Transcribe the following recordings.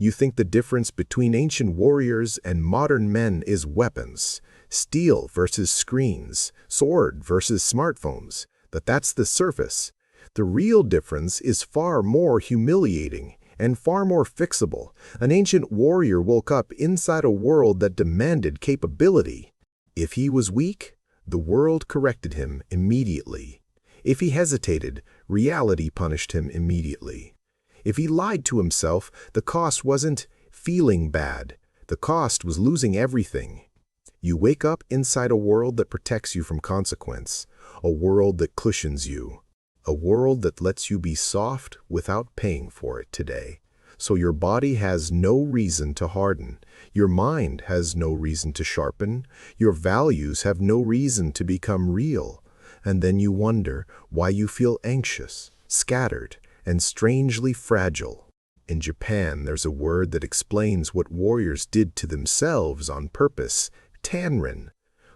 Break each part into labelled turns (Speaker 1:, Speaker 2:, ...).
Speaker 1: You think the difference between ancient warriors and modern men is weapons, steel versus screens, sword versus smartphones, but that's the surface. The real difference is far more humiliating and far more fixable. An ancient warrior woke up inside a world that demanded capability. If he was weak, the world corrected him immediately. If he hesitated, reality punished him immediately. If he lied to himself, the cost wasn't feeling bad. The cost was losing everything. You wake up inside a world that protects you from consequence, a world that cushions you, a world that lets you be soft without paying for it today. So your body has no reason to harden, your mind has no reason to sharpen, your values have no reason to become real. And then you wonder why you feel anxious, scattered, and strangely fragile. In Japan, there's a word that explains what warriors did to themselves on purpose: tanren.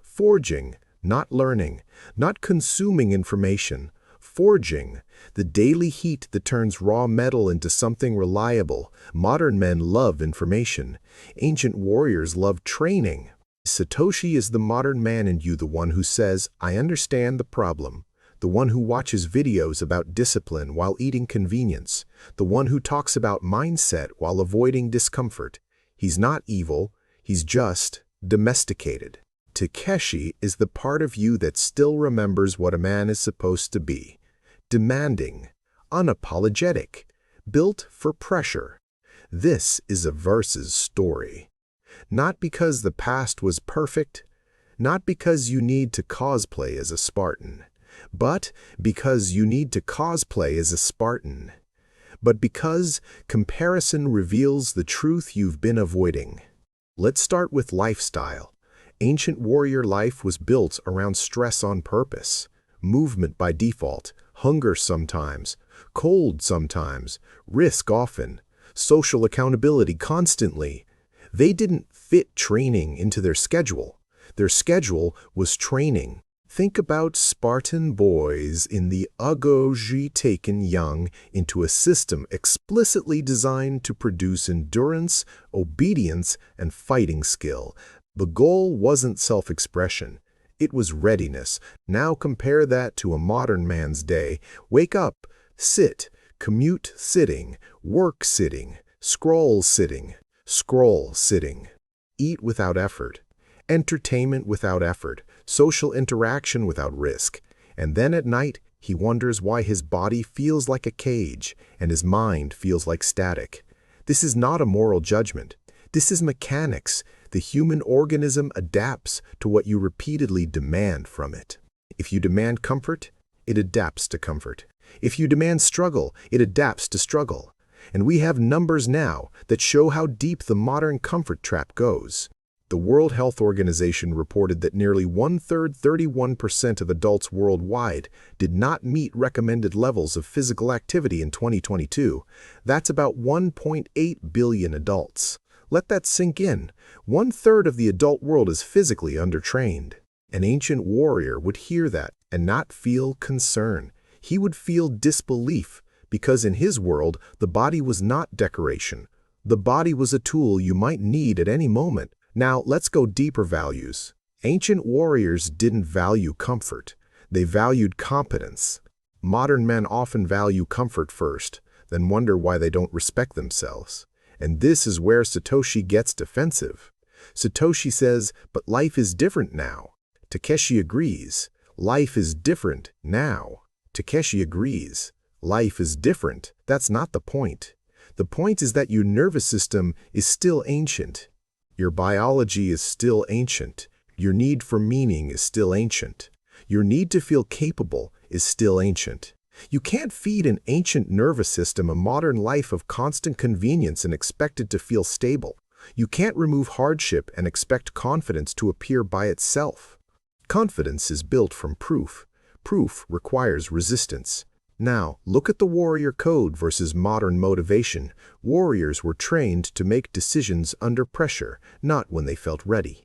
Speaker 1: Forging, not learning, not consuming information. Forging, the daily heat that turns raw metal into something reliable. Modern men love information. Ancient warriors love training. Satoshi is the modern man in you, the one who says, "I understand the problem." The one who watches videos about discipline while eating convenience. The one who talks about mindset while avoiding discomfort. He's not evil, he's just domesticated. Takeshi is the part of you that still remembers what a man is supposed to be. Demanding, unapologetic, built for pressure. This is a versus story. Not because the past was perfect, not because you need to cosplay as a Spartan, but because you need to cosplay as a Spartan. But because comparison reveals the truth you've been avoiding. Let's start with lifestyle. Ancient warrior life was built around stress on purpose, movement by default, hunger sometimes, cold sometimes, risk often, social accountability constantly. They didn't fit training into their schedule. Their schedule was training. Think about Spartan boys in the Agoji taken young into a system explicitly designed to produce endurance, obedience, and fighting skill. The goal wasn't self-expression. It was readiness. Now compare that to a modern man's day. Wake up, sit, commute sitting, work sitting, scroll sitting, eat without effort, entertainment without effort, social interaction without risk. And then at night, he wonders why his body feels like a cage and his mind feels like static. This is not a moral judgment. This is mechanics. The human organism adapts to what you repeatedly demand from it. If you demand comfort, it adapts to comfort. If you demand struggle, it adapts to struggle. And we have numbers now that show how deep the modern comfort trap goes. The World Health Organization reported that nearly 31% of adults worldwide did not meet recommended levels of physical activity in 2022. That's about 1.8 billion adults. Let that sink in. 1/3 of the adult world is physically undertrained. An ancient warrior would hear that and not feel concern. He would feel disbelief, because in his world, the body was not decoration. The body was a tool you might need at any moment. Now, let's go deeper values. Ancient warriors didn't value comfort. They valued competence. Modern men often value comfort first, then wonder why they don't respect themselves. And this is where Satoshi gets defensive. Satoshi says, but life is different now. Takeshi agrees. Life is different now. Takeshi agrees. Life is different. That's not the point. The point is that your nervous system is still ancient. Your biology is still ancient. Your need for meaning is still ancient. Your need to feel capable is still ancient. You can't feed an ancient nervous system a modern life of constant convenience and expect it to feel stable. You can't remove hardship and expect confidence to appear by itself. Confidence is built from proof. Proof requires resistance. Now, look at the warrior code versus modern motivation. Warriors were trained to make decisions under pressure, not when they felt ready.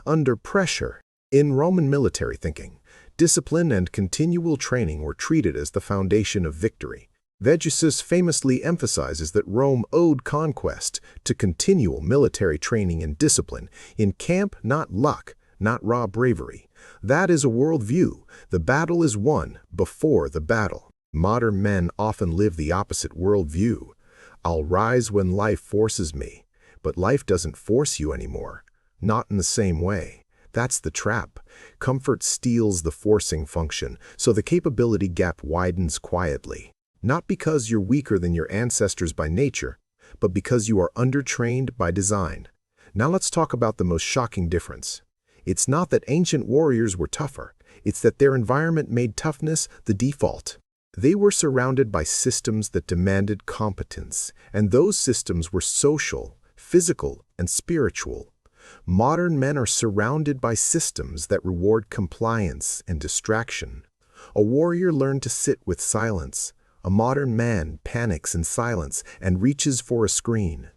Speaker 1: Under pressure. In Roman military thinking, discipline and continual training were treated as the foundation of victory. Vegesus famously emphasizes that Rome owed conquest to continual military training and discipline, in camp, not luck, not raw bravery. That is a worldview. The battle is won before the battle. Modern men often live the opposite worldview. I'll rise when life forces me, but life doesn't force you anymore. Not in the same way. That's the trap. Comfort steals the forcing function, so the capability gap widens quietly. Not because you're weaker than your ancestors by nature, but because you are undertrained by design. Now let's talk about the most shocking difference. It's not that ancient warriors were tougher, it's that their environment made toughness the default. They were surrounded by systems that demanded competence, and those systems were social, physical, and spiritual. Modern men are surrounded by systems that reward compliance and distraction. A warrior learned to sit with silence. A modern man panics in silence and reaches for a screen.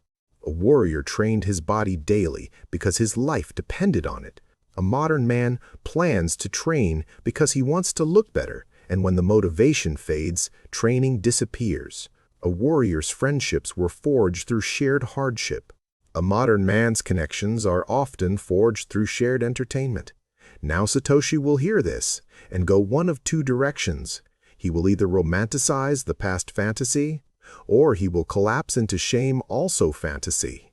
Speaker 1: A warrior trained his body daily because his life depended on it. A modern man plans to train because he wants to look better, and when the motivation fades, training disappears. A warrior's friendships were forged through shared hardship. A modern man's connections are often forged through shared entertainment. Now Satoshi will hear this and go one of two directions. He will either romanticize the past fantasy, or he will collapse into shame also fantasy.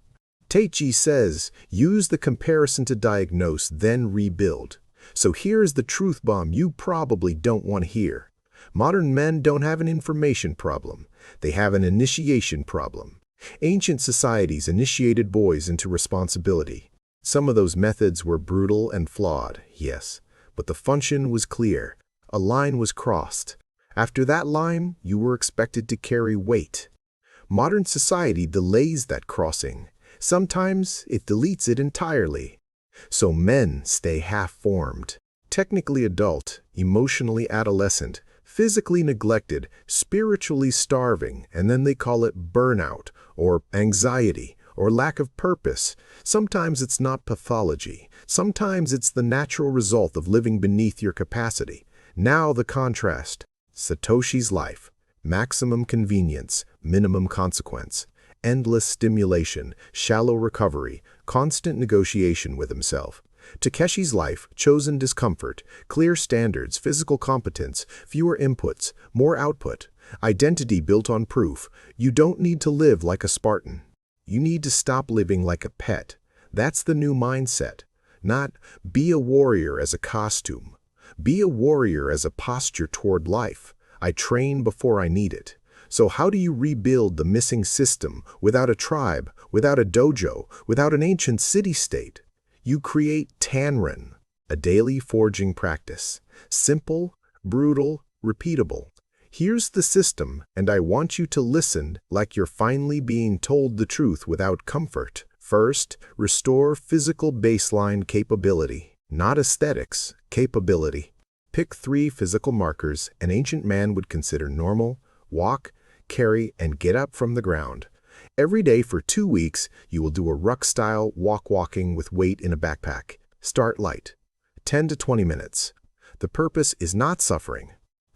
Speaker 1: Taichi says, use the comparison to diagnose, then rebuild. So here's the truth bomb you probably don't want to hear. Modern men don't have an information problem. They have an initiation problem. Ancient societies initiated boys into responsibility. Some of those methods were brutal and flawed, yes, but the function was clear. A line was crossed. After that line, you were expected to carry weight. Modern society delays that crossing. Sometimes it deletes it entirely. So men stay half-formed, technically adult, emotionally adolescent, physically neglected, spiritually starving, and then they call it burnout, or anxiety, or lack of purpose. Sometimes it's not pathology. Sometimes it's the natural result of living beneath your capacity. Now the contrast. Satoshi's life. Maximum convenience, minimum consequence. Endless stimulation, shallow recovery, constant negotiation with himself. Takeshi's life, chosen discomfort, clear standards, physical competence, fewer inputs, more output. Identity built on proof. You don't need to live like a Spartan. You need to stop living like a pet. That's the new mindset. Not be a warrior as a costume. Be a warrior as a posture toward life. I train before I need it. So how do you rebuild the missing system without a tribe, without a dojo, without an ancient city-state? You create tanren, a daily forging practice. Simple, brutal, repeatable. Here's the system, and I want you to listen like you're finally being told the truth without comfort. First, restore physical baseline capability, not aesthetics, capability. Pick 3 physical markers an ancient man would consider normal. Walk, carry, and get up from the ground. Every day for 2 weeks, you will do a ruck-style walking with weight in a backpack. Start light. 10 to 20 minutes. The purpose is not suffering.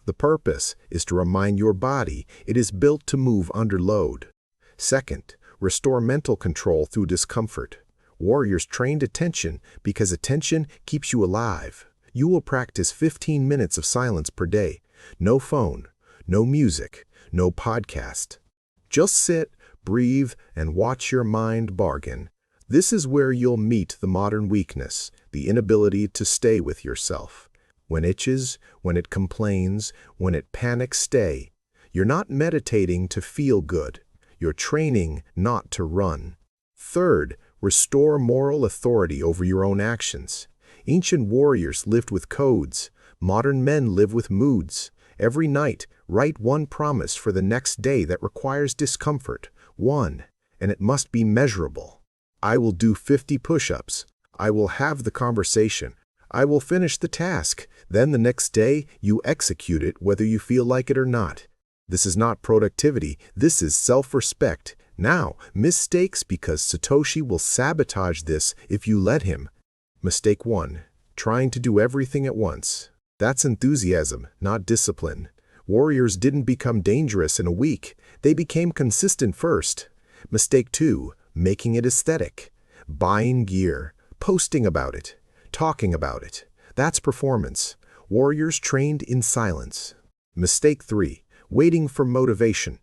Speaker 1: The purpose is to remind your body it is built to move under load. Second, restore mental control through discomfort. Warriors trained attention because attention keeps you alive. You will practice 15 minutes of silence per day. No phone, no music, no podcast. Just sit, breathe, and watch your mind bargain. This is where you'll meet the modern weakness, the inability to stay with yourself. When it itches, when it complains, when it panics, stay. You're not meditating to feel good. You're training not to run. Third, restore moral authority over your own actions. Ancient warriors lived with codes. Modern men live with moods. Every night, write one promise for the next day that requires discomfort. One, and it must be measurable. I will do 50 push-ups. I will have the conversation. I will finish the task. Then the next day, you execute it whether you feel like it or not. This is not productivity. This is self-respect. Now, mistakes because Satoshi will sabotage this if you let him. Mistake 1. Trying to do everything at once. That's enthusiasm, not discipline. Warriors didn't become dangerous in a week. They became consistent first. Mistake 2, making it aesthetic. Buying gear, posting about it, talking about it. That's performance. Warriors trained in silence. Mistake 3, waiting for motivation.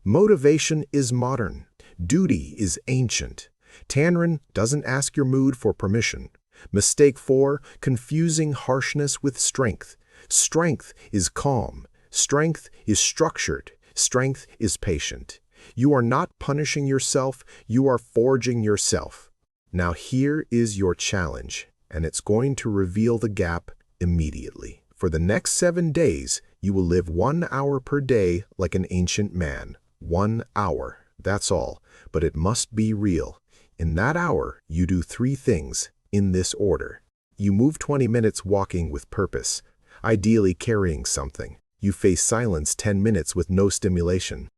Speaker 1: Motivation is modern. Duty is ancient. Tanren doesn't ask your mood for permission. Mistake 4, confusing harshness with strength. Strength is calm. Strength is structured. Strength is patient. You are not punishing yourself, you are forging yourself. Now here is your challenge, and it's going to reveal the gap immediately. For the next 7 days, you will live 1 hour per day like an ancient man. 1 hour, that's all, but it must be real. In that hour, you do 3 things, in this order. You move 20 minutes walking with purpose, ideally carrying something. You face silence 10 minutes with no stimulation.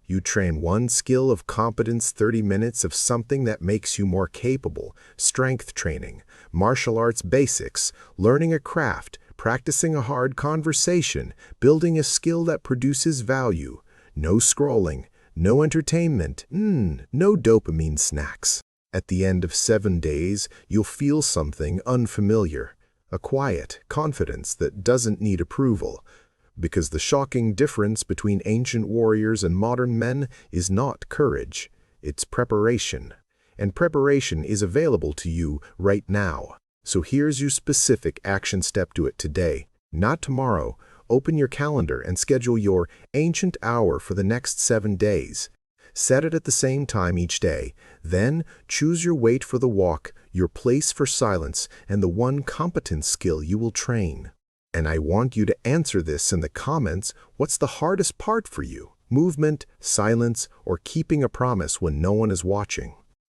Speaker 1: You train 1 skill of competence 30 minutes of something that makes you more capable, strength training, martial arts basics, learning a craft, practicing a hard conversation, building a skill that produces value. No scrolling, no entertainment, no dopamine snacks. At the end of 7 days, you'll feel something unfamiliar, a quiet confidence that doesn't need approval. Because the shocking difference between ancient warriors and modern men is not courage, it's preparation. And preparation is available to you right now. So here's your specific action step to it today, not tomorrow. Open your calendar and schedule your ancient hour for the next 7 days. Set it at the same time each day. Then choose your weight for the walk, your place for silence, and the 1 competent skill you will train. And I want you to answer this in the comments. What's the hardest part for you? Movement, silence, or keeping a promise when no one is watching?